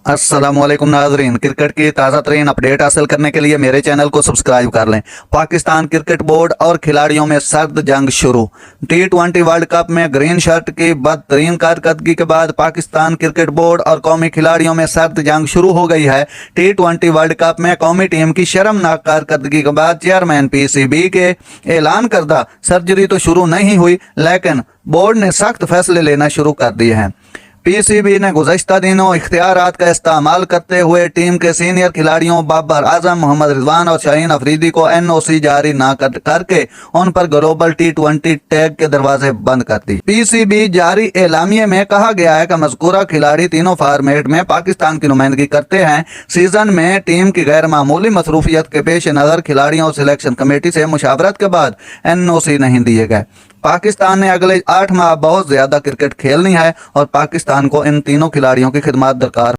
अस्सलामुअलैकुम नाजरीन, क्रिकेट की ताज़ा तरीन अपडेट हासिल करने के लिए मेरे चैनल को सब्सक्राइब कर लें। पाकिस्तान क्रिकेट बोर्ड और खिलाड़ियों में सर्द जंग शुरू। T20 वर्ल्ड कप में ग्रीन शर्ट की बदतरीन कारकर्दगी के बाद पाकिस्तान क्रिकेट बोर्ड और कौमी खिलाड़ियों में सर्द जंग शुरू हो गई है। T20 वर्ल्ड कप में कौमी टीम की शर्मनाक कारकर्दगी के बाद चेयरमैन PCB के ऐलान करदा सर्जरी तो शुरू नहीं हुई, लेकिन बोर्ड ने सख्त फैसले लेना शुरू कर दिए हैं। PCB ने गुज़श्ता दिनों इख्तियारात का इस्तेमाल करते हुए टीम के सीनियर खिलाड़ियों बाबर आजम, मोहम्मद रिजवान और शाहीन अफरीदी को NOC जारी न करके उन पर ग्लोबल T20 टैग के दरवाजे बंद कर दी। PCB जारी एलामिये में कहा गया है कि मज़कूरा खिलाड़ी तीनों फॉर्मेट में पाकिस्तान की नुमाइंदगी करते हैं। सीजन में टीम की गैर मामूली मसरूफियत के पेश नज़र खिलाड़ियों और सिलेक्शन कमेटी से मुशावरत के बाद NOC नहीं दिए गए। पाकिस्तान ने अगले 8 माह बहुत ज्यादा क्रिकेट खेलनी है और पाकिस्तान को इन तीनों खिलाड़ियों की खिदमत दरकार